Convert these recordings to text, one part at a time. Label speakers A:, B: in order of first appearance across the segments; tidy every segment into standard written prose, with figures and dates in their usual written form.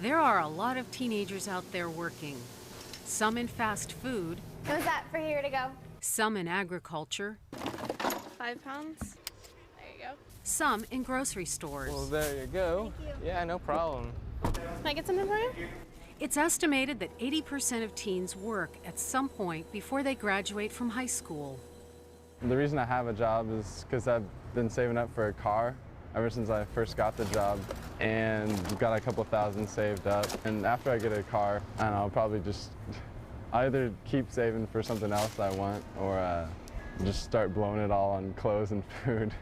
A: There are a lot of teenagers out there working. Some in fast food.
B: How's that for here to go?
A: Some in agriculture.
C: 5 pounds. There you go.
A: Some in grocery stores.
D: Well, there you go.
B: Thank you.
D: Yeah, no problem.
C: Can I get something for you?
A: It's estimated that 80% of teens work at some point before they graduate from high school.
D: The reason I have a job is because I've been saving up for a car ever since I first got the job, and got a couple thousand saved up. And after I get a car, I don't know, I'll probably just either keep saving for something else I want, or just start blowing it all on clothes and food.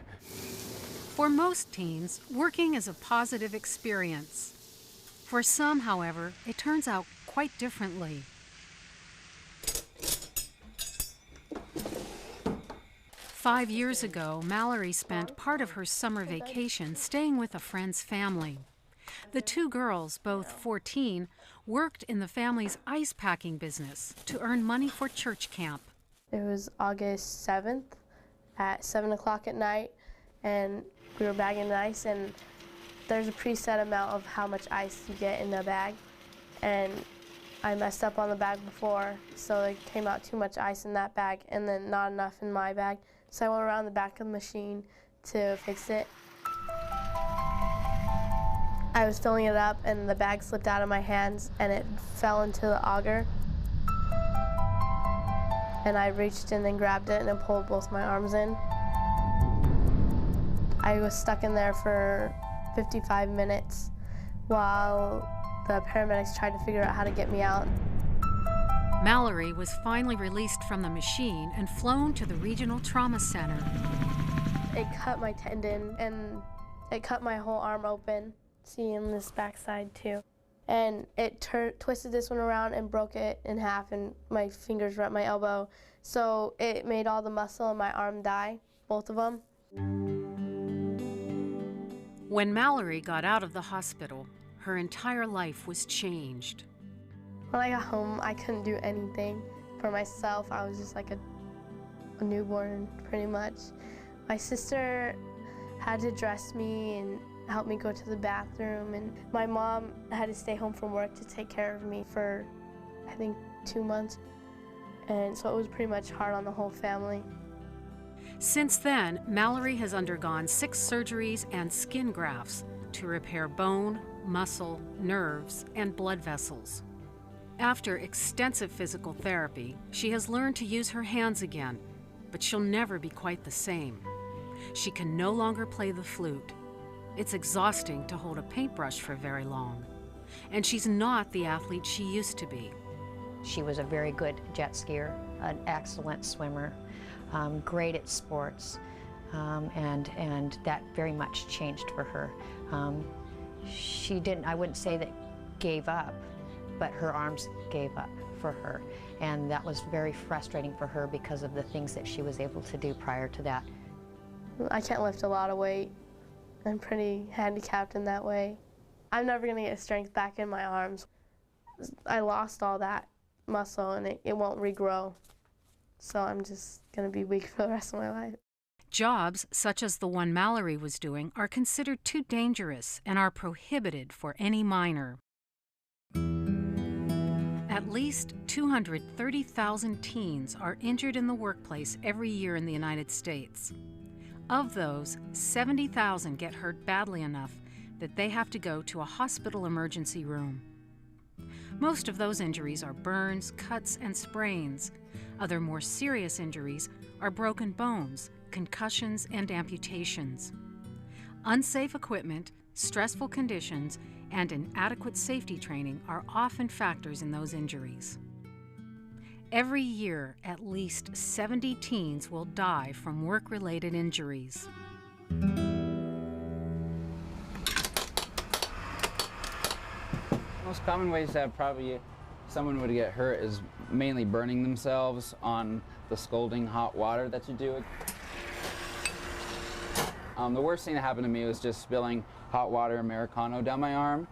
A: For most teens, working is a positive experience. For some, however, it turns out quite differently. Five years ago, Mallory spent part of her summer vacation staying with a friend's family. The two girls, both 14, worked in the family's ice packing business to earn money for church camp.
E: It was August 7th at 7 o'clock at night, and we were bagging the ice, and there's a preset amount of how much ice you get in the bag, and I messed up on the bag before, so it came out too much ice in that bag and then not enough in my bag. So I went around the back of the machine to fix it. I was filling it up and the bag slipped out of my hands and it fell into the auger. And I reached in and grabbed it and it pulled both my arms in. I was stuck in there for 55 minutes while the paramedics tried to figure out how to get me out.
A: Mallory was finally released from the machine and flown to the regional trauma center.
E: It cut my tendon and it cut my whole arm open, seeing this backside too. And it twisted this one around and broke it in half, and my fingers were at my elbow. So it made all the muscle in my arm die, both of them.
A: When Mallory got out of the hospital, her entire life was changed.
E: When I got home, I couldn't do anything for myself. I was just like a newborn, pretty much. My sister had to dress me and help me go to the bathroom, and my mom had to stay home from work to take care of me for, I think, 2 months. And so it was pretty much hard on the whole family.
A: Since then, Mallory has undergone 6 surgeries and skin grafts to repair bone, muscle, nerves, and blood vessels. After extensive physical therapy, she has learned to use her hands again, but she'll never be quite the same. She can no longer play the flute. It's exhausting to hold a paintbrush for very long. And she's not the athlete she used to be.
F: She was a very good jet skier, an excellent swimmer, great at sports, and that very much changed for her. She didn't, I wouldn't say that gave up, but her arms gave up for her. And that was very frustrating for her because of the things that she was able to do prior to that.
E: I can't lift a lot of weight. I'm pretty handicapped in that way. I'm never gonna get strength back in my arms. I lost all that muscle and it won't regrow. So I'm just gonna be weak for the rest of my life.
A: Jobs, such as the one Mallory was doing, are considered too dangerous and are prohibited for any minor. At least 230,000 teens are injured in the workplace every year in the United States. Of those, 70,000 get hurt badly enough that they have to go to a hospital emergency room. Most of those injuries are burns, cuts, and sprains. Other more serious injuries are broken bones, concussions, and amputations. Unsafe equipment, stressful conditions, and inadequate safety training are often factors in those injuries. Every year, at least 70 teens will die from work-related injuries.
G: Most common ways that probably someone would get hurt is mainly burning themselves on the scalding hot water that you do. The worst thing that happened to me was just spilling hot water Americano down my arm.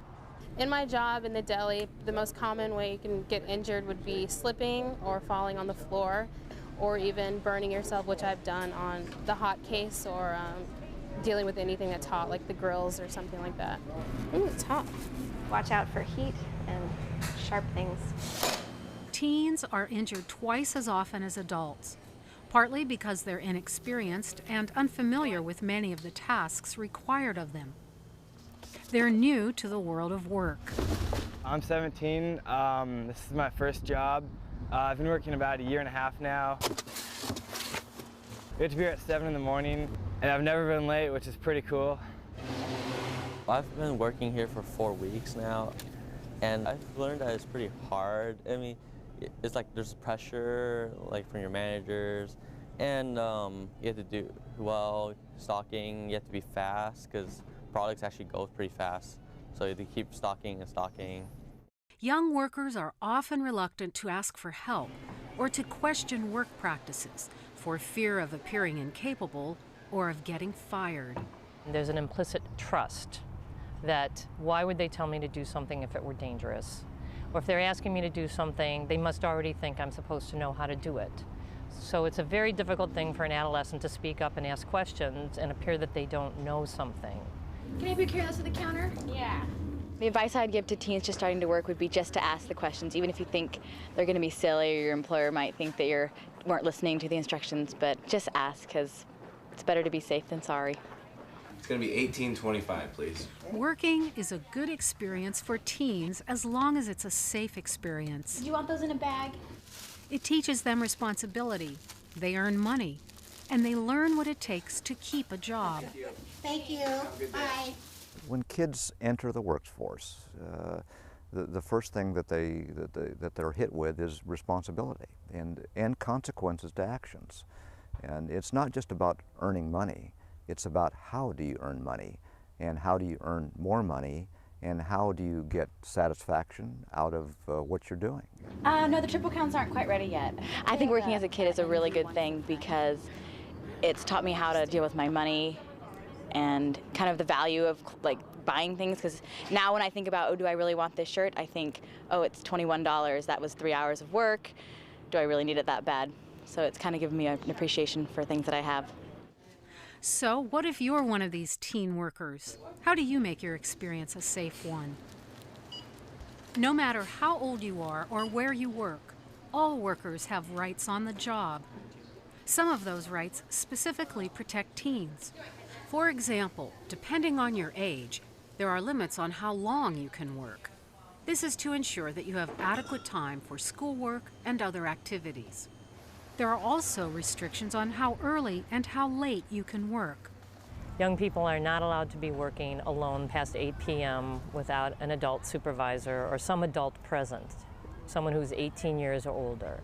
C: In my job in the deli, the most common way you can get injured would be slipping or falling on the floor, or even burning yourself, which I've done on the hot case or dealing with anything that's hot, like the grills or something like that. Ooh, it's hot.
B: Watch out for heat and sharp things.
A: Teens are injured twice as often as adults, partly because they're inexperienced and unfamiliar with many of the tasks required of them. They're new to the world of work.
H: I'm 17. This is my first job. I've been working about a year and a half now. We have to be here at 7 in the morning, and I've never been late, which is pretty cool.
I: I've been working here for 4 weeks now, and I've learned that it's pretty hard. I mean, it's like there's pressure, like from your managers, and you have to do well stocking. You have to be fast because products actually go pretty fast, so you have to keep stocking and stocking.
A: Young workers are often reluctant to ask for help or to question work practices for fear of appearing incapable or of getting fired.
J: There's an implicit trust that why would they tell me to do something if it were dangerous? Or if they're asking me to do something, they must already think I'm supposed to know how to do it. So it's a very difficult thing for an adolescent to speak up and ask questions and appear that they don't know something.
B: Can I be careless of the counter? Yeah.
K: The advice I'd give to teens just starting to work would be just to ask the questions, even if you think they're going to be silly or your employer might think that you weren't listening to the instructions, but just ask because it's better to be safe than sorry.
L: It's going to be $18.25, please.
A: Working is a good experience for teens as long as it's a safe experience.
B: Do you want those in a bag?
A: It teaches them responsibility, they earn money, and they learn what it takes to keep a job.
B: Thank you. Bye.
M: When kids enter the workforce, the first thing that they're hit with is responsibility and consequences to actions. And it's not just about earning money, it's about how do you earn money, and how do you earn more money, and how do you get satisfaction out of what you're doing.
K: No, the triple counts aren't quite ready yet. I think working as a kid is a really good thing because it's taught me how to deal with my money and kind of the value of like buying things, because now when I think about, oh, do I really want this shirt? I think, oh, it's $21. That was 3 hours of work. Do I really need it that bad? So it's kind of given me an appreciation for things that I have.
A: So what if you're one of these teen workers? How do you make your experience a safe one? No matter how old you are or where you work, all workers have rights on the job. Some of those rights specifically protect teens. For example, depending on your age, there are limits on how long you can work. This is to ensure that you have adequate time for schoolwork and other activities. There are also restrictions on how early and how late you can work.
J: Young people are not allowed to be working alone past 8 p.m. without an adult supervisor or some adult present, someone who's 18 years or older.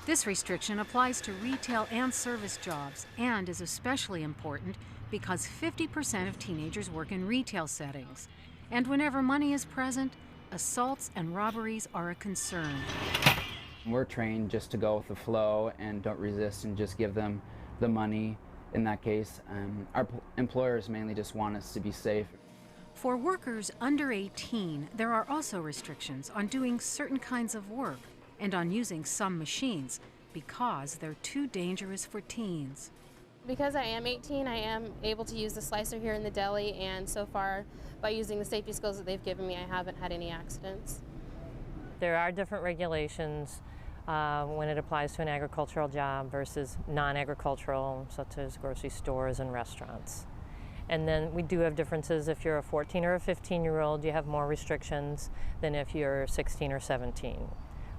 A: This restriction applies to retail and service jobs and is especially important because 50% of teenagers work in retail settings. And whenever money is present, assaults and robberies are a concern.
G: We're trained just to go with the flow and don't resist and just give them the money in that case. Our employers mainly just want us to be safe.
A: For workers under 18, there are also restrictions on doing certain kinds of work and on using some machines because they're too dangerous for teens.
C: Because I am 18, I am able to use the slicer here in the deli, and so far, by using the safety skills that they've given me, I haven't had any accidents.
J: There are different regulations when it applies to an agricultural job versus non-agricultural, such as grocery stores and restaurants. And then we do have differences. If you're a 14 or a 15-year-old, you have more restrictions than if you're 16 or 17.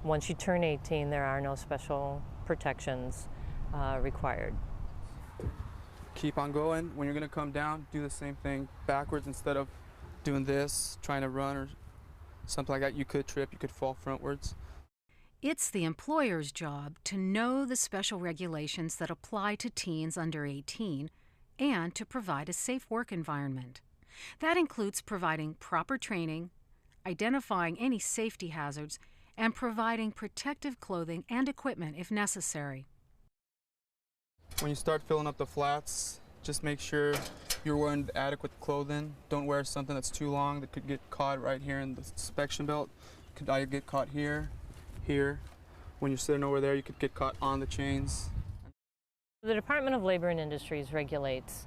J: Once you turn 18, there are no special protections required.
N: Keep on going. When you're going to come down, do the same thing backwards instead of doing this, trying to run or something like that. You could trip, you could fall frontwards.
A: It's the employer's job to know the special regulations that apply to teens under 18 and to provide a safe work environment. That includes providing proper training, identifying any safety hazards, and providing protective clothing and equipment if necessary.
N: When you start filling up the flats, just make sure you're wearing adequate clothing. Don't wear something that's too long that could get caught right here in the suspension belt. Could either get caught here, here. When you're sitting over there, you could get caught on the chains.
J: The Department of Labor and Industries regulates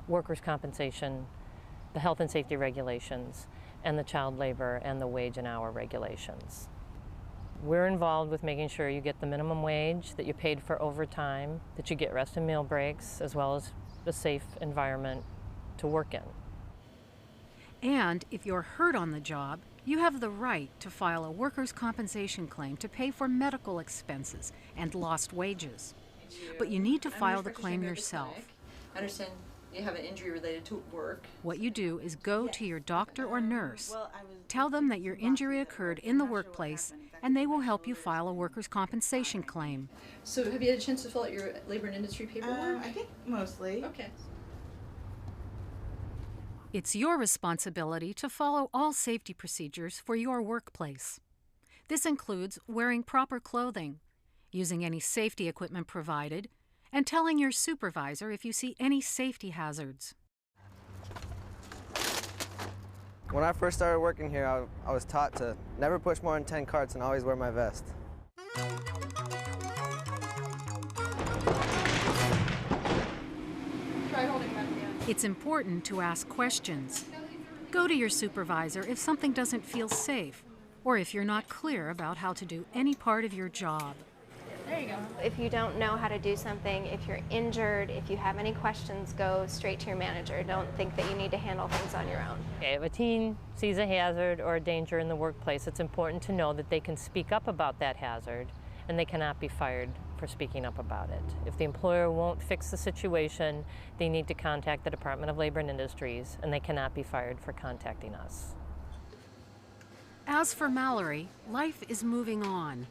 J: workers' compensation, the health and safety regulations, and the child labor and the wage and hour regulations. We're involved with making sure you get the minimum wage, that you're paid for overtime, that you get rest and meal breaks, as well as a safe environment to work in.
A: And if you're hurt on the job, you have the right to file a workers' compensation claim to pay for medical expenses and lost wages. But you need to file the claim yourself.
O: I understand you have an injury related to work.
A: What you do is go to your doctor or nurse, tell them that your injury occurred in the workplace, and they will help you file a workers' compensation claim.
O: So have you had a chance to fill out your labor and industry paperwork?
P: I think mostly.
O: Okay.
A: It's your responsibility to follow all safety procedures for your workplace. This includes wearing proper clothing, using any safety equipment provided, and telling your supervisor if you see any safety hazards.
Q: When I first started working here, I was taught to never push more than 10 carts and always wear my vest.
A: It's important to ask questions. Go to your supervisor if something doesn't feel safe, or if you're not clear about how to do any part of your job.
B: There you go. If you don't know how to do something, if you're injured, if you have any questions, go straight to your manager. Don't think that you need to handle things on your own.
J: Okay, if a teen sees a hazard or a danger in the workplace, it's important to know that they can speak up about that hazard and they cannot be fired for speaking up about it. If the employer won't fix the situation, they need to contact the Department of Labor and Industries, and they cannot be fired for contacting us.
A: As for Mallory, life is moving on.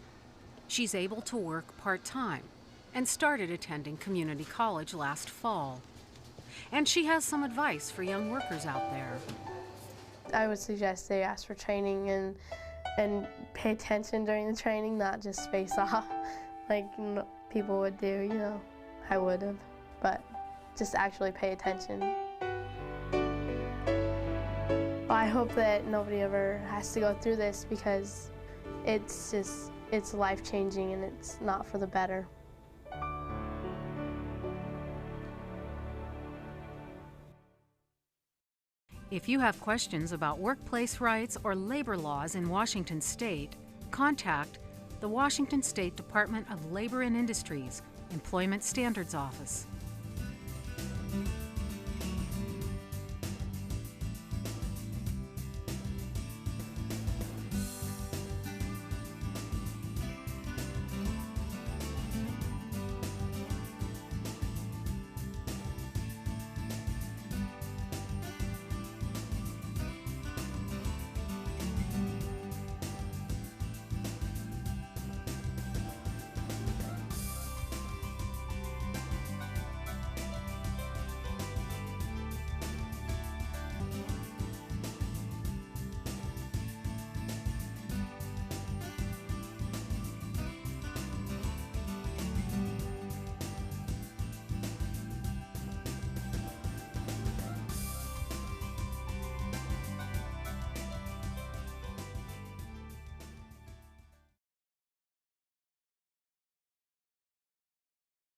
A: She's able to work part-time and started attending community college last fall. And she has some advice for young workers out there.
E: I would suggest they ask for training and pay attention during the training, not just face off like people would do, you know. I would have, but just actually pay attention. I hope that nobody ever has to go through this because it's life-changing and it's not for the better.
A: If you have questions about workplace rights or labor laws in Washington State, contact the Washington State Department of Labor and Industries Employment Standards Office.